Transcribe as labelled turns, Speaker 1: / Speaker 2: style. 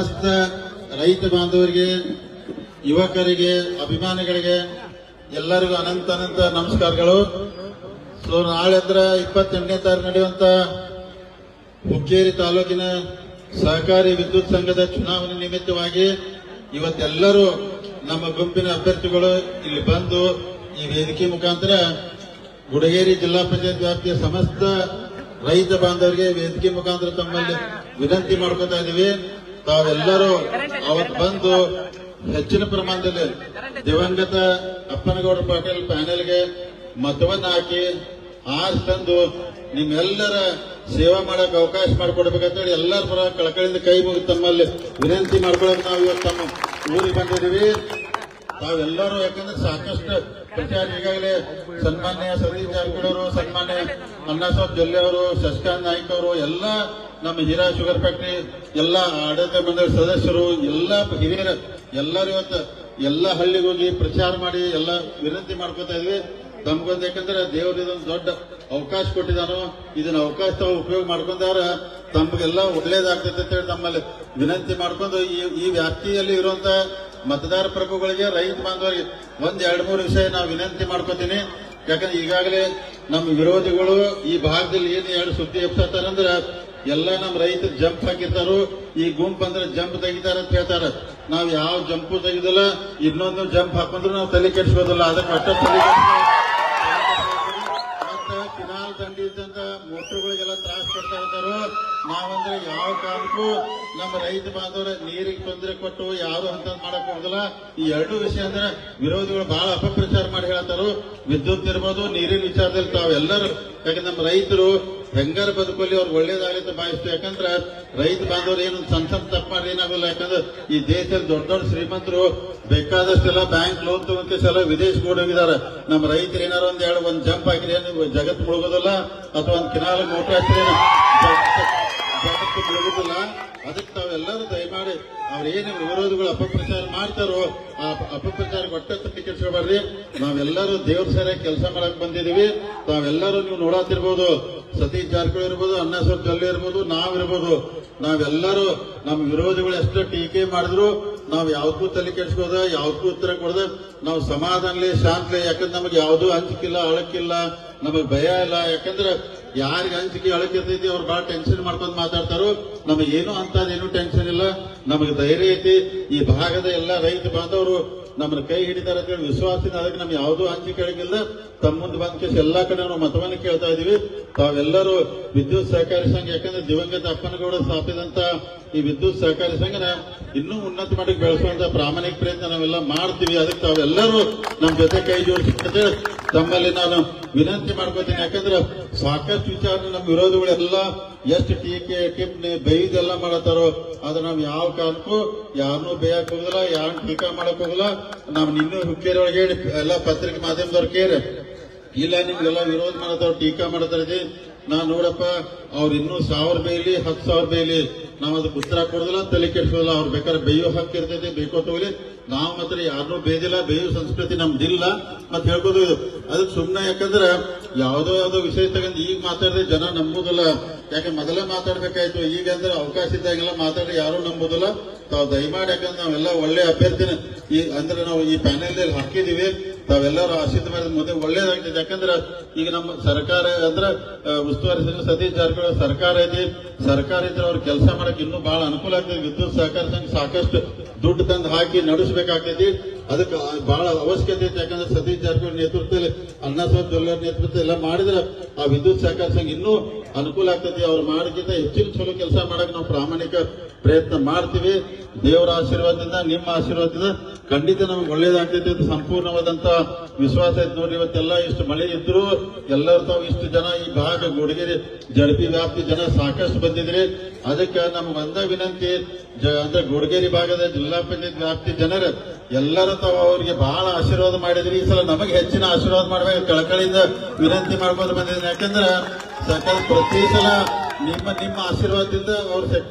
Speaker 1: ಸಮಸ್ತ ರೈತ ಬಾಂಧವರಿಗೆ, ಯುವಕರಿಗೆ, ಅಭಿಮಾನಿಗಳಿಗೆ ಎಲ್ಲರಿಗೂ ಅನಂತ ಅನಂತ ನಮಸ್ಕಾರಗಳು. ಸೊ ನಾಳೆ 28ನೇ ತಾರೀಕು ನಡೆಯುವಂತ ಹುಕ್ಕೇರಿ ತಾಲೂಕಿನ ಸಹಕಾರಿ ವಿದ್ಯುತ್ ಸಂಘದ ಚುನಾವಣೆ ನಿಮಿತ್ತವಾಗಿ ಇವತ್ತೆಲ್ಲರೂ ನಮ್ಮ ಗುಂಪಿನ ಅಭ್ಯರ್ಥಿಗಳು ಇಲ್ಲಿ ಬಂದು ಈ ವೇದಿಕೆ ಮುಖಾಂತರ ಗುಡಗೇರಿ ಜಿಲ್ಲಾ ಪಂಚಾಯತ್ ವ್ಯಾಪ್ತಿಯ ಸಮಸ್ತ ರೈತ ಬಾಂಧವರಿಗೆ ವೇದಿಕೆ ಮುಖಾಂತರ ತಮ್ಮಲ್ಲಿ ವಿನಂತಿ ಮಾಡ್ಕೊತಾ ಇದೀವಿ. ತಾವೆಲ್ಲರೂ ಅವತ್ತು ಬಂದು ಹೆಚ್ಚಿನ ಪ್ರಮಾಣದಲ್ಲಿ ದಿವಂಗತ ಅಪ್ಪನಗೌಡ ಪಾಟೀಲ್ ಪ್ಯಾನೆಲ್ಗೆ ಮತವನ್ನು ಹಾಕಿ ತಂದು ನಿಮ್ಮೆಲ್ಲರ ಸೇವಾ ಮಾಡಕ್ ಅವಕಾಶ ಮಾಡಿಕೊಡ್ಬೇಕಂತೇಳಿ ಎಲ್ಲರ ಪರ ಕಳಕಳಿಯಿಂದ ಕೈ ಮುಗಿದು ತಮ್ಮಲ್ಲಿ ವಿನಂತಿ ಮಾಡ್ಕೊಳ್ಳೋಕೆ ನಾವು ಇವತ್ತು ತಮ್ಮ ಊರಿಗೆ ಬಂದಿದ್ದೀವಿ. ತಾವೆಲ್ಲರೂ ಯಾಕಂದ್ರೆ ಸಾಕಷ್ಟು ಪ್ರಚಾರ ಈಗಾಗಲೇ ಸನ್ಮಾನ್ಯ ಸತೀಶ್ ಜಾರಕಿಹೊಳಿ ಅವರು, ಸನ್ಮಾನ್ಯ ಅಣ್ಣಾಸಾಹೇಬ್ ಜೊಲ್ಲೆ ಅವರು, ಶಶಿಕಾಂತ್ ನಾಯ್ಕ ಅವರು, ಎಲ್ಲ ನಮ್ಮ ಹೀರಾ ಶುಗರ್ ಫ್ಯಾಕ್ಟರಿ ಎಲ್ಲ ಆಡಳಿತ ಮಂಡಳಿ ಸದಸ್ಯರು, ಎಲ್ಲ ಹಿರಿಯರ ಎಲ್ಲರೂ ಇವತ್ತು ಎಲ್ಲ ಹಳ್ಳಿಗೆ ಹೋಗಿ ಪ್ರಚಾರ ಮಾಡಿ ಎಲ್ಲ ವಿನಂತಿ ಮಾಡ್ಕೊತಾ ಇದ್ವಿ. ತಮ್ಗೊಂದು ಯಾಕಂದ್ರೆ ದೇವರು ಇದೊಂದು ದೊಡ್ಡ ಅವಕಾಶ ಕೊಟ್ಟಿದ್ದಾನು. ಇದನ್ನ ಅವಕಾಶ ತಾವು ಉಪಯೋಗ ಮಾಡ್ಕೊಂಡಾರ ತಮ್ಗೆಲ್ಲ ಒಳ್ಳೇದಾಗ್ತೈತೆ ಅಂತ ಹೇಳಿ ತಮ್ಮಲ್ಲಿ ವಿನಂತಿ ಮಾಡ್ಕೊಂಡು ಈ ವ್ಯಾಪ್ತಿಯಲ್ಲಿ ಇರುವಂತ ಮತದಾರ ಪ್ರಭುಗಳಿಗೆ, ರೈತ ಬಾಂಧವರಿಗೆ 1-2-3 ವಿಷಯ ನಾವು ವಿನಂತಿ ಮಾಡ್ಕೋತೀನಿ. ಯಾಕಂದ್ರೆ ಈಗಾಗಲೇ ನಮ್ಮ ವಿರೋಧಿಗಳು ಈ ಭಾಗದಲ್ಲಿ ಏನು 2 ಸುದ್ದಿ ಎಬ್ಸತ್ತಾರಂದ್ರ ಎಲ್ಲ ನಮ್ಮ ರೈತರು ಜಂಪ್ ಹಾಕಿರ್ತಾರು. ಈ ಗುಂಪು ಅಂದ್ರೆ ಜಂಪ್ ತೆಗಿತಾರ ಅಂತ ಹೇಳ್ತಾರ. ನಾವು ಯಾವ ಜಂಪು ತೆಗಿದಿಲ್ಲ, ಇನ್ನೊಂದು ಜಂಪ್ ಹಾಕೊಂಡ್ರು ನಾವು ತಲೆ ಕೆಡಿಸ್ಬೋದಿಲ್ಲ. ಅದಕ್ಕೆ ಅಷ್ಟ ತಲೆ ಕಿನಾಲ್ ದಂಡಿ ಇದ್ದಂತ ಮೋಟರ್ಗಳಿಗೆಲ್ಲ ತ್ರಾಸ ಕೊಡ್ತಾ ಇರ್ತಾರೋ. ನಾವಂದ್ರೆ ಯಾವ ಕಾರಣಕ್ಕೂ ನಮ್ಮ ರೈತ ಬಾಂಧವರ ನೀರಿಗೆ ತೊಂದರೆ ಕೊಟ್ಟು ಯಾರು ಅಂತ ಮಾಡಕ್ ಹೋಗಲ್ಲ. ಈ 2 ವಿಷಯ ಅಂದ್ರೆ ವಿರೋಧಿಗಳು ಬಹಳ ಅಪಪ್ರಚಾರ ಮಾಡಿ ಹೇಳ್ತಾರೋ. ವಿದ್ಯುತ್ ಇರ್ಬೋದು, ನೀರಿನ ವಿಚಾರದಲ್ಲಿ ತಾವೆಲ್ಲರೂ, ಯಾಕಂದ್ರೆ ನಮ್ಮ ರೈತರು ಹೆಂಗಾರ ಬದುಕಲ್ಲಿ ಅವ್ರು ಒಳ್ಳೇದಾಗಲಿ ಅಂತ ಭಾವಿಸ್ತು. ಯಾಕಂದ್ರೆ ರೈತ ಬಾಂಧವರು ಏನು ಸಣ್ಣ ತಪ್ಪು ಮಾಡಿ ಏನಾಗಲ್ಲ. ಯಾಕಂದ್ರೆ ಈ ದೇಶದಲ್ಲಿ ದೊಡ್ಡ ದೊಡ್ಡ ಶ್ರೀಮಂತರು ಬೇಕಾದಷ್ಟೆಲ್ಲ ಬ್ಯಾಂಕ್ ಲೋನ್ ತಗೊಂಡ್ಕೆಲ್ಲ ವಿದೇಶಕ್ಕೆ ಹೋಗಿದ್ದಾರೆ. ನಮ್ಮ ರೈತರು ಏನಾರು ಒಂದು ಜಂಪ್ ಹಾಕಿದ್ರೆ ಏನು ಜಗತ್ತು ಮುಳುಗೋದಿಲ್ಲ, ಅಥವಾ ಒಂದು ಕಿನಾಲ್ ಮೋಟರ್ ಹಾಕಿದ್ರೆ ಜಗತ್ತು ಮುಳುಗೋದಿಲ್ಲ. ಅದಕ್ಕೆ ತಾವೆಲ್ಲರೂ ದಯಮಾಡಿ ಅವ್ರೇನು ವಿರೋಧಿಗಳು ಅಪಪ್ರಚಾರ ಮಾಡ್ತಾರೋ ಆ ಅಪಪ್ರಚಾರಕ್ಕೆ ಒಟ್ಟ ತಪ್ಪಿಸಿಕೊಳ್ಬಾರ್ರಿ. ನಾವೆಲ್ಲರೂ ದೇವ್ರ ಸರಿಯಾಗಿ ಕೆಲಸ ಮಾಡಕ್ ಬಂದಿದೀವಿ. ತಾವೆಲ್ಲರೂ ನೀವು ನೋಡಾತಿರ್ಬೋದು, ಸತೀಶ್ ಜಾರಕಿಹೊಳಿ ಇರ್ಬೋದು, ಅಣ್ಣಾಸಾಹೇಬ್ ಜೊಲ್ಲೆ ಇರ್ಬೋದು, ನಾವಿರ್ಬೋದು, ನಾವೆಲ್ಲರೂ ನಮ್ಮ ವಿರೋಧಿಗಳು ಎಷ್ಟು ಟೀಕೆ ಮಾಡಿದ್ರು ನಾವು ಯಾವ್ದಕ್ಕೂ ತಲೆ ಕೆಡಿಸ್ಕೋದ, ಯಾವ್ದಕ್ಕೂ ಉತ್ತರ ಕೊಡದ ನಾವು ಸಮಾಧಾನಲೆ ಶಾಂತಲೆ. ಯಾಕಂದ್ರೆ ನಮಗೆ ಯಾವ್ದು ಹಂಚಿಕಿಲ್ಲ, ಅಳಕಿಲ್ಲ, ನಮಗ್ ಭಯ ಇಲ್ಲ. ಯಾಕಂದ್ರೆ ಯಾರಿಗೆ ಹಂಚಿಕೆ ಅಳಕಿರ್ತೈತಿ ಅವ್ರು ಬಹಳ ಟೆನ್ಷನ್ ಮಾಡ್ಕೊಂಡು ಮಾತಾಡ್ತಾರೋ. ನಮಗೇನು ಅಂತದೇನು ಟೆನ್ಷನ್ ಇಲ್ಲ, ನಮಗೆ ಧೈರ್ಯ ಐತಿ. ಈ ಭಾಗದ ಎಲ್ಲ ರೈತ ಬಾಂಧವರು ನಮ್ಮನ್ನ ಕೈ ಹಿಡಿತಾರೆ ಅಂತ ಹೇಳಿ ವಿಶ್ವಾಸದಿಂದ ಅದಕ್ಕೆ ನಮ್ಗೆ ಯಾವುದೂ ಹಂಚಿಕೆ ಅಳಗಿಲ್ಲ. ತಮ್ಮ ಮುಂದೆ ಬಂದ ಎಲ್ಲಾ ಕಡೆ ನಾವು ಮತವನ್ನು ಕೇಳ್ತಾ ಇದೀವಿ. ತಾವೆಲ್ಲರೂ ವಿದ್ಯುತ್ ಸಹಕಾರಿ ಸಂಘ, ಯಾಕಂದ್ರೆ ದಿವಂಗತ ಅಪ್ಪನಗೌಡ ಸ್ಥಾಪಿಸಿದಂತ ಈ ವಿದ್ಯುತ್ ಸಹಕಾರಿ ಸಂಘನ ಇನ್ನೂ ಉನ್ನತ ಮಟ್ಟಕ್ಕೆ ಬೆಳೆಸುವಂತ ಪ್ರಾಮಾಣಿಕ ಪ್ರಯತ್ನ ನಾವೆಲ್ಲ ಮಾಡ್ತೀವಿ. ಅದಕ್ಕೆ ತಾವೆಲ್ಲರೂ ನಮ್ಮ ಜೊತೆ ಕೈ ಜೋಡಿಸಿ ತಮ್ಮಲ್ಲಿ ನಾನು ವಿನಂತಿ ಮಾಡ್ಕೋತೀನಿ. ಯಾಕಂದ್ರೆ ಸಾಕಷ್ಟು ವಿಚಾರ ನಮ್ಮ ವಿರೋಧಿಗಳೆಲ್ಲ ಎಷ್ಟು ಟೀಕೆ ಟಿಪ್ಪಣಿ ಬೈದೆಲ್ಲ ಮಾಡತ್ತಾರೋ. ಆದ್ರೆ ನಾವು ಯಾವ ಕಾರಣಕ್ಕೂ ಯಾರನ್ನೂ ಬೇಯಕ್ ಹೋಗುದಿಲ್ಲ, ಯಾರನ್ನ ಟೀಕಾ ಮಾಡಕ್ ಹೋಗಲ್ಲ. ನಾವು ನಿನ್ನೂ ಹುಕ್ಕೇರಿ ಒಳಗೆ ಎಲ್ಲ ಪತ್ರಿಕೆ ಮಾಧ್ಯಮದವ್ರು ಕೇಳಿ ಇಲ್ಲ ನಿಮ್ಗೆಲ್ಲ ವಿರೋಧ ಮಾಡತ್ತವ್ರು, ಟೀಕಾ ಮಾಡತ್ತಾರೆ. ನಾನ್ ನೋಡಪ್ಪ ಅವ್ರು ಇನ್ನೂ 1000 ಬೇಯಲಿ, 10,000 ಬೇಯಲಿ, ನಾವ್ ಅದಕ್ಕೆ ಉತ್ತರ ಕೊಡೋದಿಲ್ಲ, ತಲೆ ಕೆಡಿಸೋದಿಲ್ಲ. ಅವ್ರು ಬೇಕಾದ್ರೆ ಬೇಯೋ ಹಕ್ಕು ಇರ್ತೈತಿ, ಬೇಕೋತ ಹೋಗ್ಲಿ. ನಾವು ಮಾತ್ರ ಯಾರನ್ನೂ ಬೇದಿಲ್ಲ, ಬೇಯೋ ಸಂಸ್ಕೃತಿ ನಮ್ದಿಲ್ಲ ಮತ್ತೆ ಹೇಳ್ಬೋದು. ಇದು ಅದಕ್ಕೆ ಸುಮ್ಮನೆ ಯಾಕಂದ್ರೆ ಯಾವ್ದೋ ವಿಷಯ ತಗೊಂಡು ಈಗ ಮಾತಾಡಿದ್ರೆ ಜನ ನಂಬುದಿಲ್ಲ. ಯಾಕೆ ಮೊದಲೇ ಮಾತಾಡ್ಬೇಕಾಯ್ತು. ಈಗ ಅಂದ್ರೆ ಅವಕಾಶ ಇದ್ದಾಗೆಲ್ಲ ಮಾತಾಡಿ ಯಾರು ನಂಬುದಿಲ್ಲ. ತಾವು ದಯಮಾಡಿ, ಯಾಕಂದ್ರೆ ನಾವೆಲ್ಲ ಒಳ್ಳೆ ಅಭ್ಯರ್ಥಿನ ಅಂದ್ರೆ ನಾವು ಈ ಪ್ಯಾನೆಲ್ ಹಾಕಿದೀವಿ. ತಾವೆಲ್ಲರೂ ಆಶೀರ್ವಾದ ಮಾಡಿದ್ರೆ ಮುಂದೆ ಒಳ್ಳೇದಾಗ್ತದೆ. ಯಾಕಂದ್ರೆ ಈಗ ನಮ್ಮ ಸರ್ಕಾರ ಅಂದ್ರೆ ಉಸ್ತುವಾರಿ ಸತೀಶ್ ಜಾರಕಿಹೊಳಿ ಸರ್ಕಾರ ಐತಿ. ಸರ್ಕಾರ ಇದ್ರೆ ಅವ್ರ ಕೆಲಸ ಮಾಡಕ್ ಇನ್ನೂ ಬಹಳ ಅನುಕೂಲ ಆಗ್ತದೆ. ವಿದ್ಯುತ್ ಸಹಕಾರ ಸಂಘ ಸಾಕಷ್ಟು ದುಡ್ಡು ತಂದು ಹಾಕಿ ನಡೆಸಬೇಕಾಗ್ತೈತಿ. ಅದಕ್ಕೆ ಬಹಳ ಅವಶ್ಯಕತೆ ಐತಿ. ಯಾಕಂದ್ರೆ ಸತೀಶ್ ಜಾರಕಿಹೊಳಿ ನೇತೃತ್ವದಲ್ಲಿ, ಅಣ್ಣಾಸಾಹೇಬ್ ಜೊಲ್ಲೆ ನೇತೃತ್ವ ಎಲ್ಲ ಮಾಡಿದ್ರೆ ಆ ವಿದ್ಯುತ್ ಸಹಕಾರ ಸಂಘ ಇನ್ನೂ ಅನುಕೂಲ ಆಗ್ತೈತಿ. ಅವ್ರು ಮಾಡೋಕ್ಕಿಂತ ಹೆಚ್ಚಿನ ಚಲೋ ಕೆಲಸ ಮಾಡಕ್ ನಾವು ಪ್ರಾಮಾಣಿಕ ಪ್ರಯತ್ನ ಮಾಡ್ತೀವಿ. ದೇವರ ಆಶೀರ್ವಾದದಿಂದ, ನಿಮ್ಮ ಆಶೀರ್ವಾದದಿಂದ ಖಂಡಿತ ನಮ್ಗೆ ಒಳ್ಳೇದಾಗ್ತೈತಿ ಅಂತ ಸಂಪೂರ್ಣವಾದಂತ ವಿಶ್ವಾಸ ಐತಿ. ನೋಡಿ, ಇವತ್ತೆಲ್ಲ ಇಷ್ಟು ಮಳೆ ಇದ್ರು ಎಲ್ಲರೂ ತಾವು ಇಷ್ಟು ಜನ ಈ ಭಾಗ ಗುಡಗೇರಿ ಜಡಪಿ ವ್ಯಾಪ್ತಿ ಜನ ಸಾಕಷ್ಟು ಬಂದಿದ್ರಿ. ಅದಕ್ಕೆ ನಮ್ಗೆ ಒಂದ ವಿನಂತಿ, ಅಂದ್ರೆ ಗುಡಗೇರಿ ಭಾಗದ ಜಿಲ್ಲಾ ಪಂಚಾಯತ್ ವ್ಯಾಪ್ತಿ ಜನರು ಎಲ್ಲರೂ ತಾವು ಅವ್ರಿಗೆ ಬಹಳ ಆಶೀರ್ವಾದ ಮಾಡಿದ್ರಿ. ಈ ಸಲ ನಮಗೆ ಹೆಚ್ಚಿನ ಆಶೀರ್ವಾದ ಮಾಡ್ಬೇಕು ಕಳಕಳಿಯಿಂದ ವಿನಂತಿ ಮಾಡ್ಬೋದು ಬಂದಿದ್ದೀನಿ. ಯಾಕಂದ್ರೆ ಪ್ರತಿ ಸಲ ನಿಮ್ಮ ಆಶೀರ್ವಾದದಿಂದ ಅವ್ರ